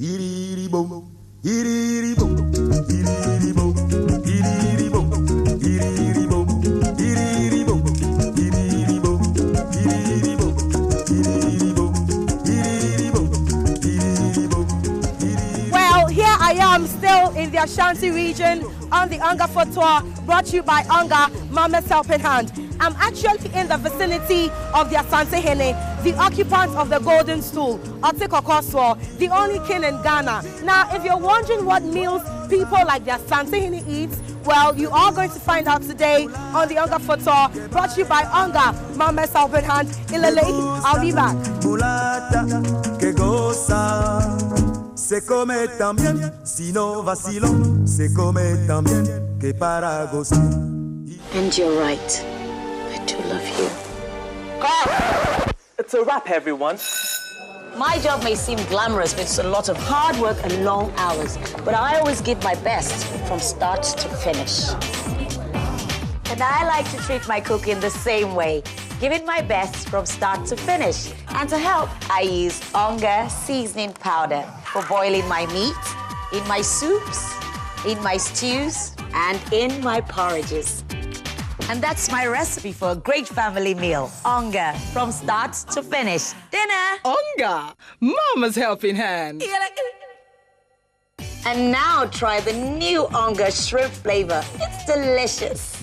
I am still in the Ashanti region on the Onga Foot Tour, brought to you by Onga, Mama's Helping Hand. I'm actually in the vicinity of the Asante Hene, the occupant of the Golden Stool, Otikokoswo, the only king in Ghana. Now, if you're wondering what meals people like the Asante Hene eat, well, you are going to find out today on the Onga Foot Tour, brought to you by Onga, Mama's Helping Hand. Ilele, I'll be back. Se come también, si no vacilo, se come también, que para gozar. And you're right. I do love you. It's a wrap, everyone. My job may seem glamorous, but it's a lot of hard work and long hours. But I always give my best from start to finish. And I like to treat my cooking the same way. Give it my best from start to finish. And to help, I use Onga seasoning powder for boiling my meat, in my soups, in my stews, and in my porridges. And that's my recipe for a great family meal. Onga, from start to finish. Dinner. Onga, Mama's Helping Hand. And now try the new Onga shrimp flavor. It's delicious.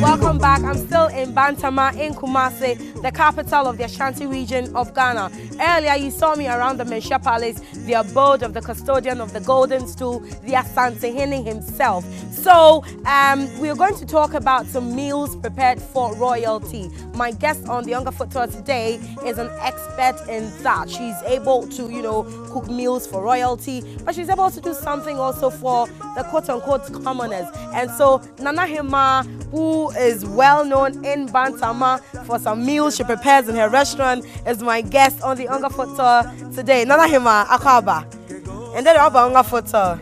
Welcome back. I'm still in Bantama in Kumasi, the capital of the Ashanti region of Ghana. Earlier, you saw me around the Menchia Palace, the abode of the custodian of the Golden Stool, the Asante Hene himself. So, we're going to talk about some meals prepared for royalty. My guest on the Onga Foot Tour today is an expert in that. She's able to, cook meals for royalty, but she's able to do something also for the quote-unquote commoners. And so, Nana Hema, who is well known in Bantama for some meals she prepares in her restaurant, is my guest on the Onga Foot Tour today. Nana Hema, Akaba. And then about Onga Foot Tour.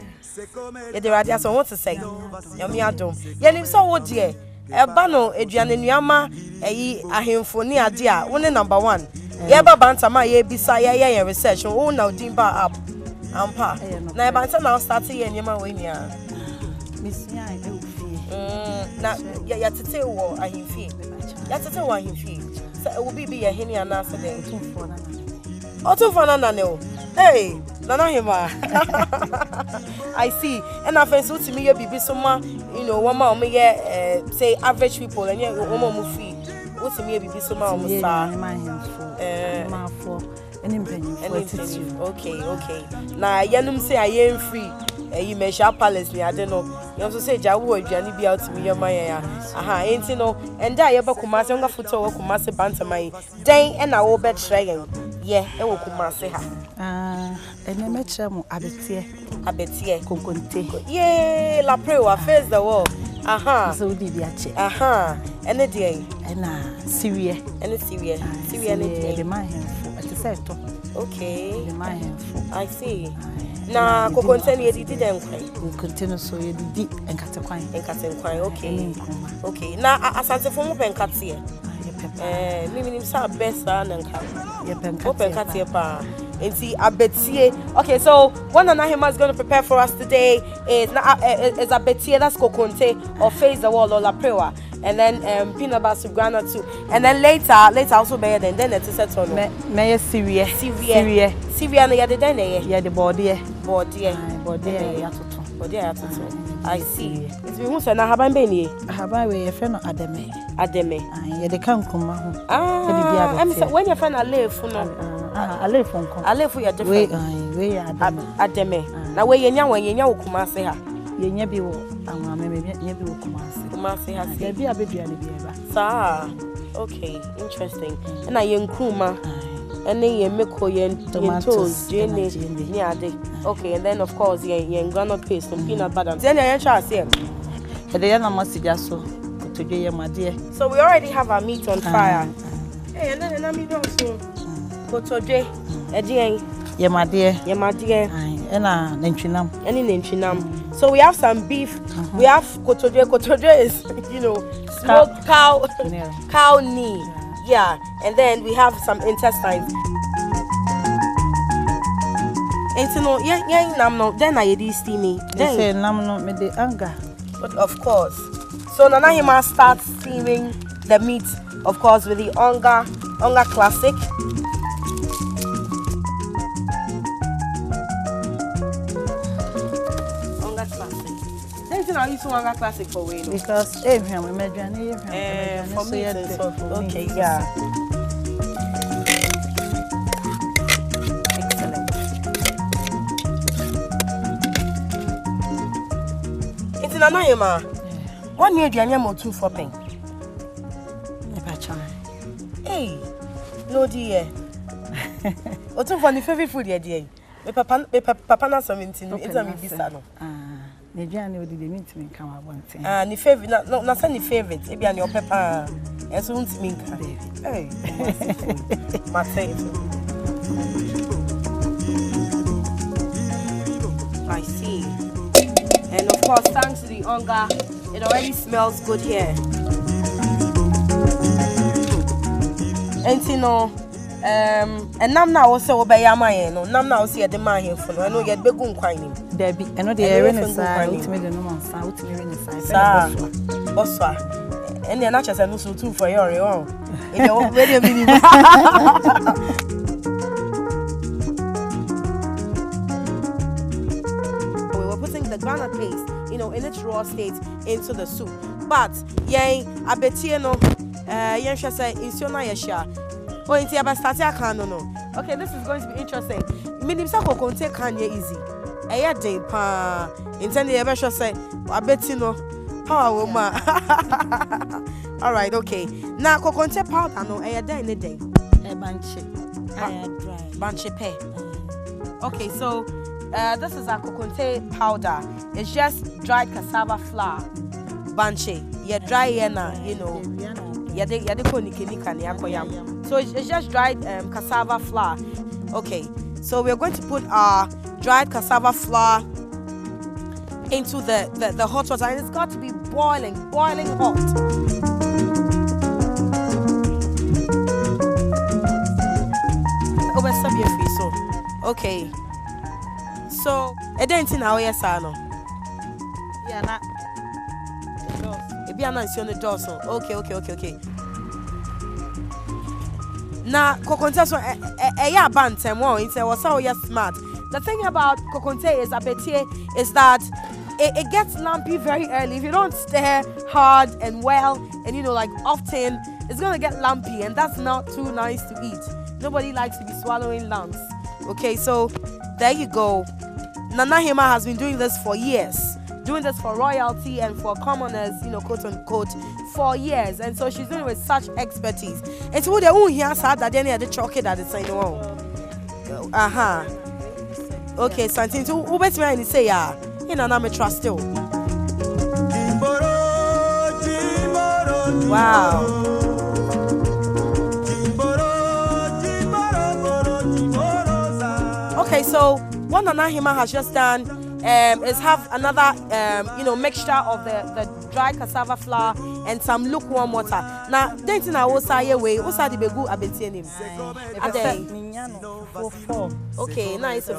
Yeah, so what to say? Yamiadum. Yeah, so what dear? Ebano, Adrian Yama, Ahimfoni Adia, one number one. Yaba Bantama, ye bisa ya research, oh now Dimba up. Ampa. Na Bantama now started in Yama Winia. Miss na ya tete wo ahimfie ya tete wo ahimfie say obi bi ya heni anase den otumfo na na ne o hey nana hima I see and afenso timi ye bibi so ma woma o me ye say average people and ye woma o mu free o timi ye bibi so ma o mu sa ma for any attitude okay na yanum say I am free you Menchia Palace me I don't know you also say jawu aduane bi out me yama ya aha enti no and da ye ba Kumasi Onga Foot Tour Kumasi Bantama den e na wo be kire yen ye e wo Kumasi ha ene me kire mo abetie Kokonte ye la pray wa face the wall aha so di bi ache aha ene de ena siwie ne de man hemfo ati say to okay de man hemfo I see na Kokonte ye di den kwan Kokonte so ye di enkate kwan okay na asante fo mo penkate minim sa besa na nka ye penkate pa enti abetie. Okay, so what Nana Hema is going to prepare for us today is abetie, that's Kokonte, or face the wall or la prewa, and then peanut butter with groundnut too, and then later also better then it's set on me Syria na ya de den ya de body ya toto I see. It's we who say na haban be ni haban we ye fe no ademe ye de kan kuma ho I'm say when you find a leaf no alefu ya different we ya ademe na we yenya wo Kumasi ha yenya bi wo anwame me yenya bi wo Kumasi ha se bi abeduane bi eba sa okay interesting na yenkuma and then you make tomatoes, okay, and then of course you gonna paste some peanut butter. Then you try here. So we already have our meat on fire. Hey, and then me also. Kotoje, Yemadia, and so we have some beef. We have kotoje. Kotoje is smoked cow knee. Yeah, and then we have some intestines. And so no, yeah, no. Then I did steamy. They say nam no me the Onga. But of course. So Nana Hima starts steaming the meat, of course, with the Onga Classic. Onga Classic. Then I use Onga Classic for way. Because for me, okay, yeah. Excellent. It's Nana Hima. 1 year, you are 2 for pen. Hey, no dear. What's for the favorite food, dear? Papa, na something. It's a misano. The journey would be meet me come up one thing. The favorite, not any favorite. Maybe on your pepper. And so, hey, my favorite. I see. And of course, thanks to the Onga, it already smells good here. And you know, and now also obey my no. Now see the man here for no. I know you be going quining. Debbie, I know the awareness side. Ultimately, the no man side. Ultimately, side. Boswa. And the natural and also too for your own. In your radio minimum. We were putting the groundnut paste, you know, in its raw state into the soup. But yeah, I bet you know. Okay, this is going to be interesting. Minimum Kokonte can easy. Day pa intended ever say I bet you know power woman. All right, okay. Now Kokonte powder no a day in a day. Banche pay. Okay, so this is our Kokonte powder. It's just dried cassava flour. Banche. Yeah, dry yena, you know. So it's just dried cassava flour. Okay, so we're going to put our dried cassava flour into the hot water, and it's got to be boiling hot. Okay, so it's now yes or no? Yeah, na. Okay. Now, Kokonte so Bantama, it was so smart. The thing about Kokonte is that it gets lumpy very early. If you don't stir hard and well, and you know, like often, it's gonna get lumpy, and that's not too nice to eat. Nobody likes to be swallowing lumps. Okay, so there you go. Nana Hima has been doing this for years. Doing this for royalty and for commoners, you know, quote unquote, for years, and so she's doing it with such expertise. It's who they won't hear sad that they had the chocolate that it's saying, okay, something to who best me say, yeah, you know, I'm a trust still. Wow. Okay, so what Nana Hima has just done is have another mixture of the dry cassava flour and some lukewarm water. Now, then I will say way, also the begu abetianim. Okay, nice.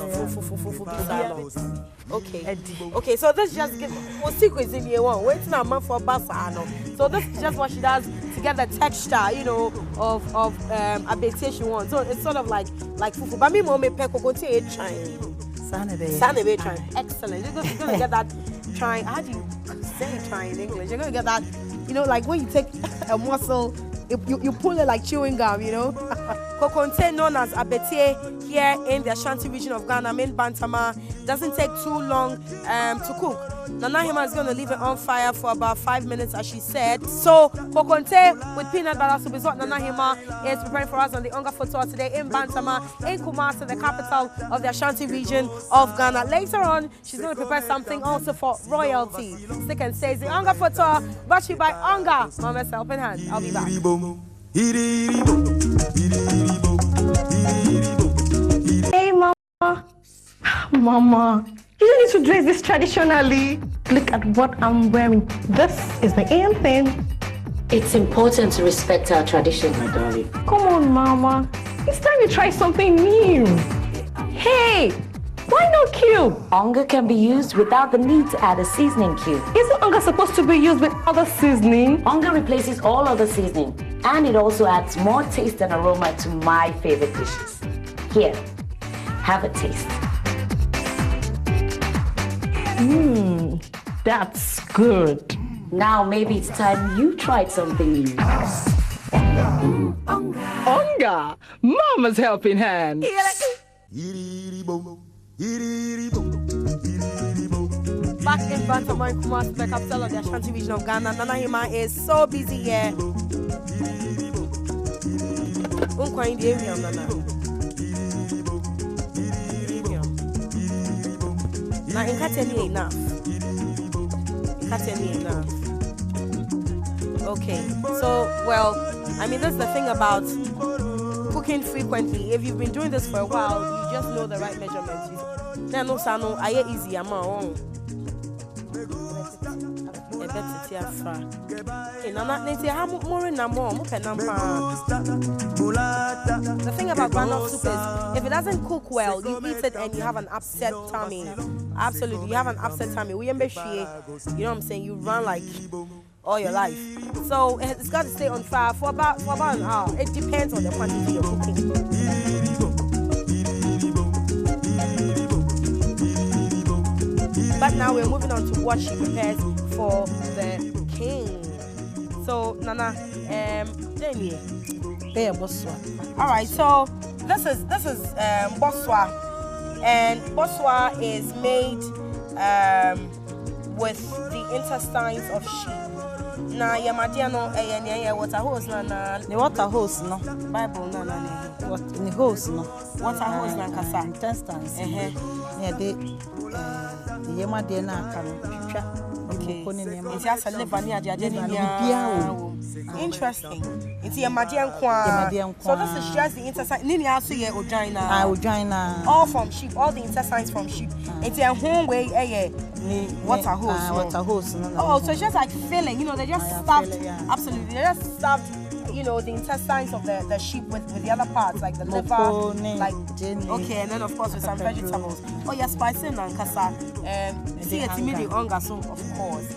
Okay, so this just gives secrets in here one. Waiting a month for basano. So this is just what she does to get the texture, you know, of abetiation she wants. So it's sort of like fufu. But me mom pe Kokonte trying. Sanebe trying. Excellent. You're gonna get that trying. How do you say trying in English? You're gonna get that, you know, like when you take a morsel, you pull it like chewing gum, you know. Kokonte, known as abetie here in the Ashanti region of Ghana, in Bantama, doesn't take too long to cook. Nana Hima is going to leave it on fire for about 5 minutes, as she said. So, Kokonte with peanut butter soup is what Nana Hima is preparing for us on the Onga photo today in Bantama, in Kumasi, the capital of the Ashanti region of Ghana. Later on, she's going to prepare something also for royalty. Stick and stays the Onga photo, brought to you by Onga. Mama's helping hand. I'll be back. Hey, Mama. Mama, you don't need to dress this traditionally. Look at what I'm wearing. This is the anthem. It's important to respect our tradition, my darling. Come on, Mama. It's time you try something new. Hey, why no cube? Onga can be used without the need to add a seasoning cube. Isn't Onga supposed to be used with other seasoning? Onga replaces all other seasoning, and it also adds more taste and aroma to my favorite dishes. Here, have a taste. That's good. Now maybe it's time you tried something new. Onga, Mama's helping hand. Back in Bantama in Kumasi, the capital of the Ashanti region of Ghana, Nana Hima is so busy here. Unko in the area, Nana. Now, in Kateni enough. Okay, so, well, I mean, that's the thing about cooking frequently. If you've been doing this for a while, you just know the right measurements. Then no sano, I easy amount. The thing about groundnut soup is, if it doesn't cook well, you eat it and you have an upset tummy. Absolutely, you have an upset tummy. You know what I'm saying? You run like all your life. So it's got to stay on fire for about an hour. It depends on the quantity you're cooking. But now we're moving on to what she prepares for the king. So Nana, Jamie. All right, so this is boswa, and boswa is made with the intestines of sheep. Na yamadiano water hose na The water hose no. Bible na What in the hose no. water hose na kasa. Intestines. Yeah, the yamadi na kano. Okay. It's just a liver near the interesting. It's a Madian Kwan. So this is just the intestine. Nini also ye ojina. All from sheep, all the intestines from sheep. It's a home way water hose. Water hose. Oh, so it's just like filling, they just stuffed. Absolutely. They just stuffed, the intestines of the sheep with the other parts, like the liver, like okay, and then of course with some vegetables. Oh, yeah, spicy and kasa. See, it's immediately onga, so of course.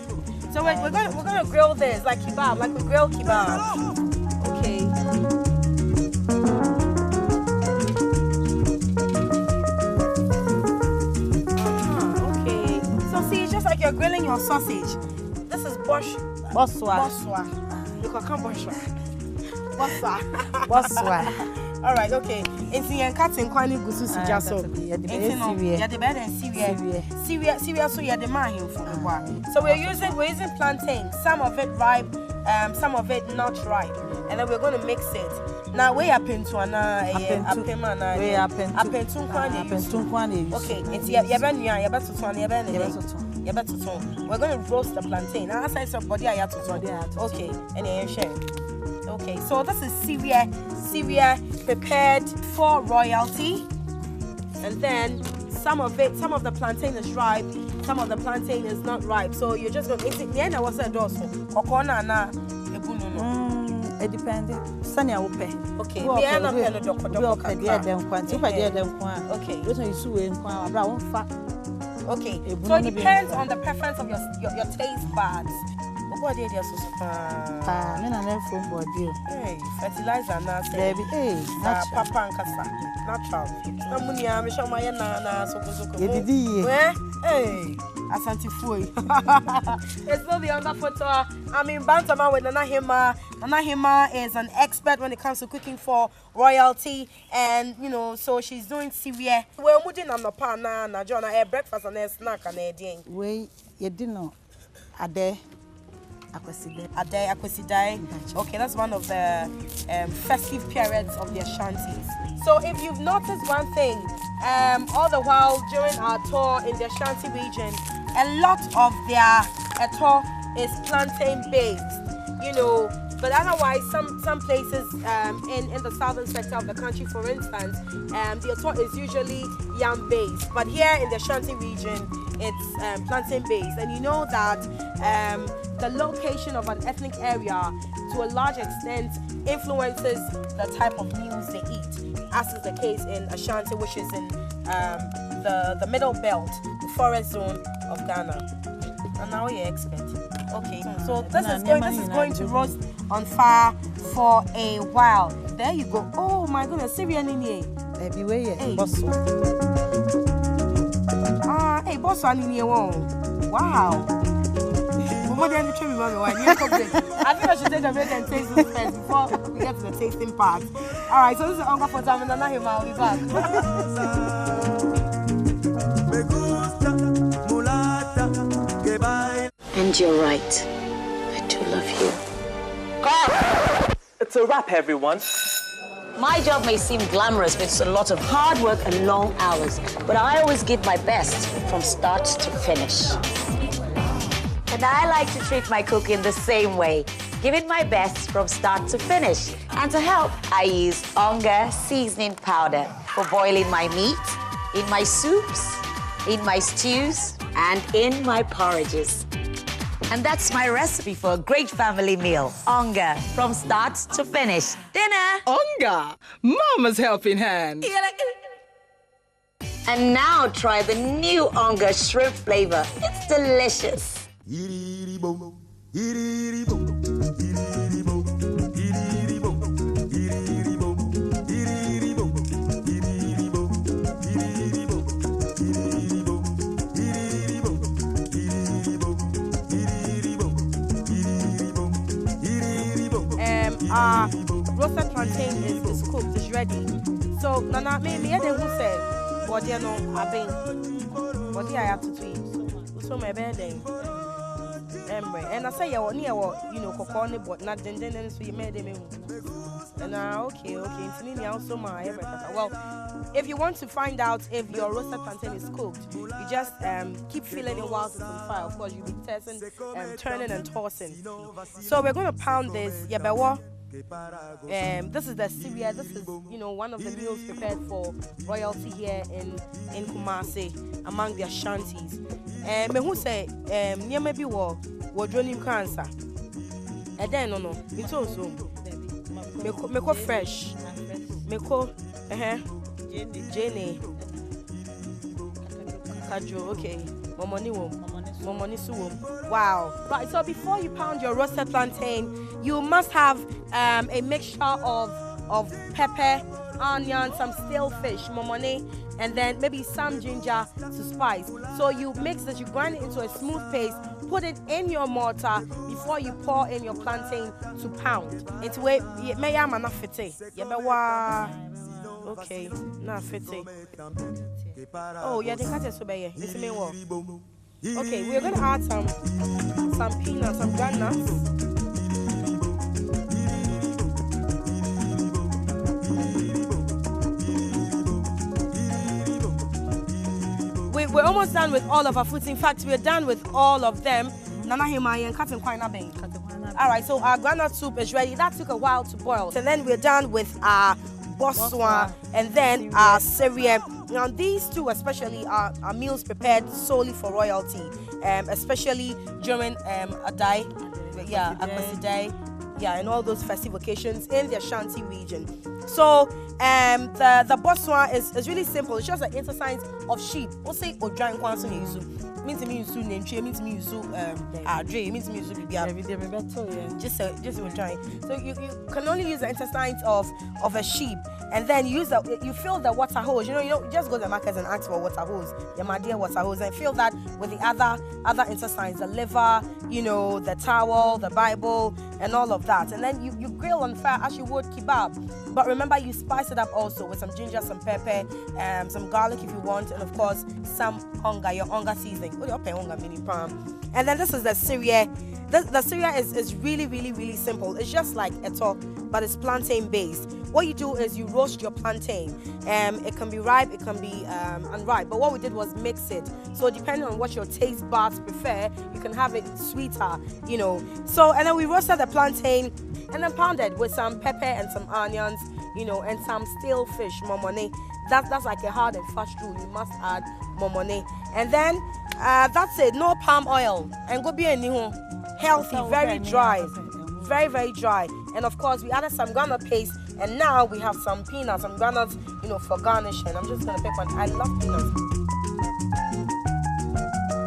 So we're gonna grill this like kebab, like we grill kebab. Okay. Okay. So see, it's just like you're grilling your sausage. This is boswa. You can come boswa. All right, okay. It's the cutting quantity gusu sujaso. Syria so you demand him for the work. So we're using plantain, some of it ripe, some of it not ripe, and then we're going to mix it. Now we are pinto na okay, it's we're going to roast the plantain. Now I said body okay, and then share. Okay, so this is Syria prepared for royalty, and then some of the plantain is ripe, some of the plantain is not ripe. So you're just going to the end. I was said also okona na it depends. Sanya upe. Okay. Okay. So it depends on the preference of your taste buds. What did you so hey, fertilizer na say hey, papa and kasa natural. Namunia me show my na so hey, Asante Fui. It's not the other photo. I'm in Bantama with Nana Hima. Nana Hima is an expert when it comes to cooking for royalty, and so she's doing Syria. We're moving on the pan na John a breakfast and a snack and a dinner. We you didn't Ade Akwesidai. Okay, that's one of the festive periods of the Ashantis. So if you've noticed one thing, all the while during our tour in the Ashanti region, a lot of their tour is plantain based, but otherwise some places in the southern sector of the country, for instance, the tour is usually yam based. But here in the Ashanti region, it's plantain based, and you know that the location of an ethnic area to a large extent influences the type of meals they eat, as is the case in Ashanti, which is in the middle belt, the forest zone of Ghana. And now you're expert. Okay, so this is going to roast on fire for a while. There you go. Oh my goodness, Syrian in here. Hey, boss. Hey, boss, I'm in here. Wow. I think I should take a break and taste this first before we get to the tasting part. All right, so this is Onga for time, and I'll be back. And you're right. I do love you. It's a wrap, everyone. My job may seem glamorous, but it's a lot of hard work and long hours. But I always give my best from start to finish. And I like to treat my cooking the same way, giving my best from start to finish. And to help, I use Onga seasoning powder for boiling my meat, in my soups, in my stews, and in my porridges. And that's my recipe for a great family meal. Onga, from start to finish. Dinner! Onga, Mama's helping hand. And now try the new Onga shrimp flavor. It's delicious. Our roasted plantain is cooked, it's ready. So, Nana, maybe I didn't say, but you know, I've been, what do I have to tweet? So, my bed then. And I say, you know, Kokonte, but not then, so you made them. And okay. Well, if you want to find out if your roasted plantain is cooked, you just keep filling it while it's on fire. Of course, you'll be testing, turning and tossing. So we're going to pound this. This is the cereal. This is, you know, one of the meals prepared for royalty here in Kumasi among the Ashantis. Me who say near maybe war dream cancer. And then no. It's also me fresh. Me Jenny. Kajo, okay. Momoni suwom. Wow. Right, so before you pound your roasted plantain, you must have a mixture of pepper, onion, some stale fish, momoni, and then maybe some ginger to spice. So you mix this, you grind it into a smooth paste, put it in your mortar before you pour in your plantain to pound. It's way na fete. Okay, na fete. Oh, yeah, they can't so bad. It's me. Okay, we're gonna add some peanuts, some groundnuts. We're almost done with all of our foods. In fact, we're done with all of them. Nana Himayan, cutting quite a bang. All right, so our groundnut soup is ready. That took a while to boil. And then we're done with our boswa and then our cereal. Now, these two especially are meals prepared solely for royalty, especially during a day, and all those festive occasions in the Ashanti region. So the boswa is really simple. It's just an exercise of sheep. We'll say Ojan Kwanso Yesu. Means me use name, means me use Dre, means me use just Ojan. So you can only use the intestines of a sheep, and then you fill the water hose. You don't just go to the market and ask for water hose. Your my dear water hose, and fill that with the other intestines, the liver, the towel, the Bible, and all of that. And then you grill on fire as you would kebab. But remember, you spice it up also with some ginger, some pepper, some garlic if you want, and of course some onga, your onga seasoning. And then this is the cereal. The cereal is really, really, really simple. It's just like eto, but it's plantain based. What you do is you roast your plantain. It can be ripe, it can be unripe. But what we did was mix it. So depending on what your taste buds prefer, you can have it sweeter, So, and then we roasted the plantain and then pounded with some pepper and some onions, and some stale fish, momone. That's like a hard and fast rule. You must add momone. And then that's it. No palm oil. And go be healthy, very dry. very, very dry. And of course, we added some groundnut paste, and now we have some peanuts, some groundnuts, for garnishing. I'm just gonna pick one. I love peanuts.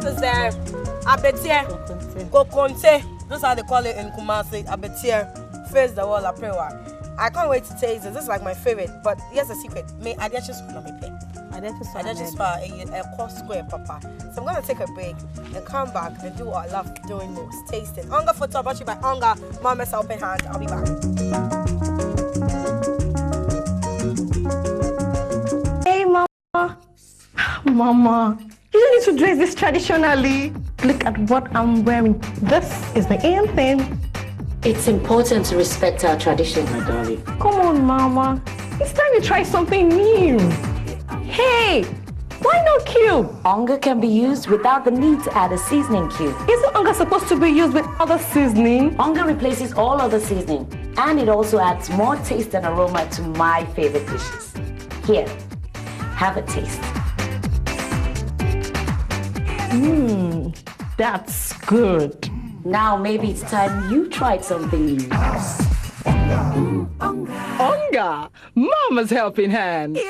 This is the abetie, Kokonte. This is how they call it in Kumasi. Abetie. Face the wall, I can't wait to taste this. This is like my favorite. But here's a secret. I just want to pay. I just for a cost square, Papa. So I'm gonna take a break and come back and do what I love doing most, tasting. Onga for top, brought to you by Onga. Mama's open hand. I'll be back. Hey, Mama. Mama, you don't need to dress this traditionally. Look at what I'm wearing. This is my anthem. It's important to respect our tradition, my darling. Come on, Mama. It's time to try something new. Hey, why no cube? Onga can be used without the need to add a seasoning cube. Isn't Onga supposed to be used with other seasoning? Onga replaces all other seasoning, and it also adds more taste and aroma to my favorite dishes. Here, have a taste. That's good. Now maybe it's time you tried something new. Onga, Mama's helping hand. You're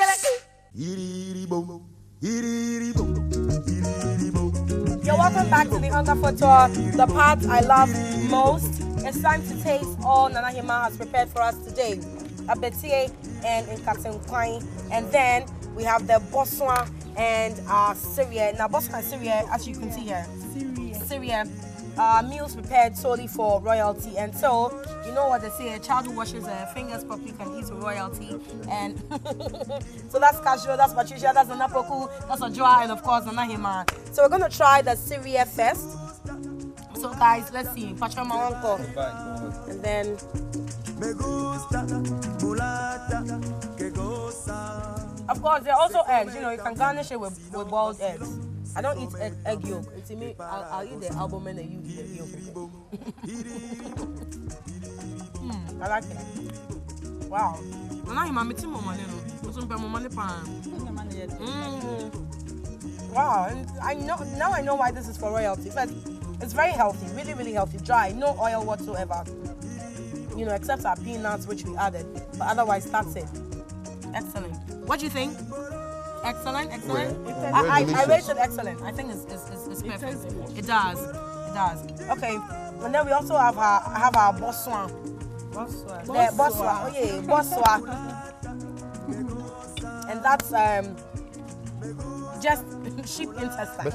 welcome back to the Onga Photo, the part I love most. It's time to taste all Nana Hima has prepared for us today. Abetie and Nkatenkwan. And then we have the Boswa and Syria. Now Boswa and Syria, as you can see here, Syria. Meals prepared solely for royalty, and so you know what they say: a child who washes their fingers properly can eat with royalty. And so that's Cashew, that's Patricia, that's Nanapoku, that's Ojoa, and of course Nanahima. So we're gonna try the Syria first. So guys, let's see. Patricia, my uncle, and then. Of course, there are also eggs. You can garnish it with boiled eggs. I don't eat egg yolk. It's me. I'll eat the albumin and you eat the yolk. I like it. Wow. Wow. And I know why this is for royalty. But it's very healthy, really, really healthy. Dry, no oil whatsoever. Except our peanuts, which we added. But otherwise, that's it. Excellent. What do you think? Excellent. I rated excellent. I think it's perfect. It does. Okay. And then we also have our Boswa. Boswa. Oh yeah, Boswa. And that's just sheep intestines.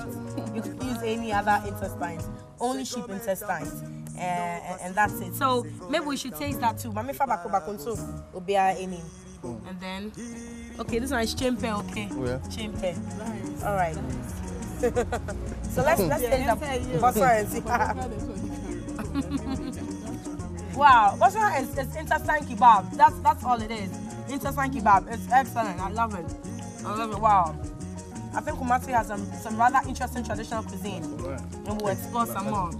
You can use any other intestines. Only sheep intestines. And that's it. So maybe we should taste that too. Mami fa bako bakonso obia any. And then, okay, this one is chimpe, okay? Oh, yeah. Chimpe. All right. So let's take the Boswa and see. Wow, Boswa is intestine kebab. That's all it is. Intestine kebab. It's excellent. I love it. Wow. I think Kumasi has some rather interesting traditional cuisine, and we'll explore some more.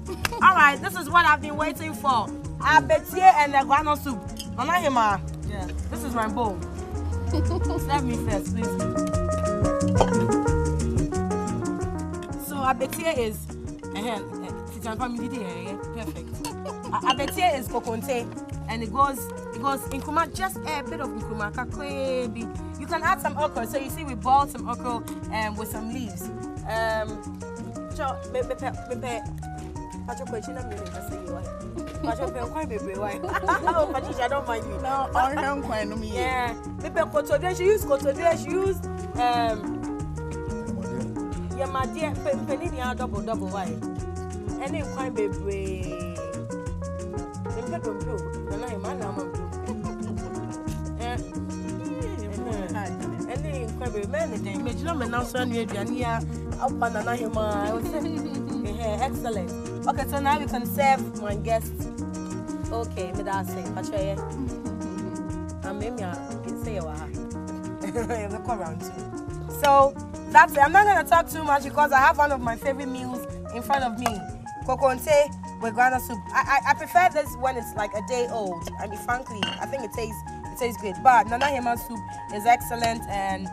All right, this is what I've been waiting for. Abetie and the groundnut soup. Nanahima. Yeah. This is my bowl. Serve me first, please. So Abetie is perfect. Abetie is Kokonte, and it goes in Kuma, just a bit of Kuma. You can add some okra. So you see, we boiled some okra with some leaves. I don't mind you. No, yeah. Then she used kotodia. She used my dear penny double wine. And then quite baby. Excellent. Okay, so now we can serve my guests. Okay, me that say, Patricia. Maybe I can say we'll come around too. So that's it. I'm not gonna talk too much because I have one of my favorite meals in front of me. Kokonte with groundnut soup. I prefer this when it's like a day old. I mean, frankly, I think it tastes good. But Nana Hema soup is excellent, and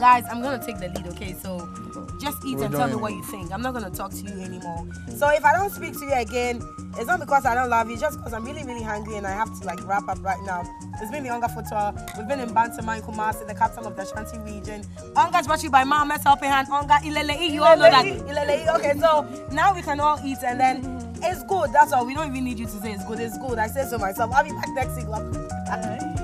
Guys, I'm gonna take the lead, okay? So just eat and tell me what you think. I'm not gonna talk to you anymore. So if I don't speak to you again, it's not because I don't love you, it's just because I'm really, really hungry and I have to like wrap up right now. It's been the Onga photo. We've been in Bantama in Kumasi, the capital of the Ashanti region. Onga's brought to you by Mama's Helping Hand. Onga Ilelei, you all know that. Ilelei. Okay, so now we can all eat and then it's good. That's all. We don't even need you to say it's good. It's good. I say so myself. I'll be back next week. Love.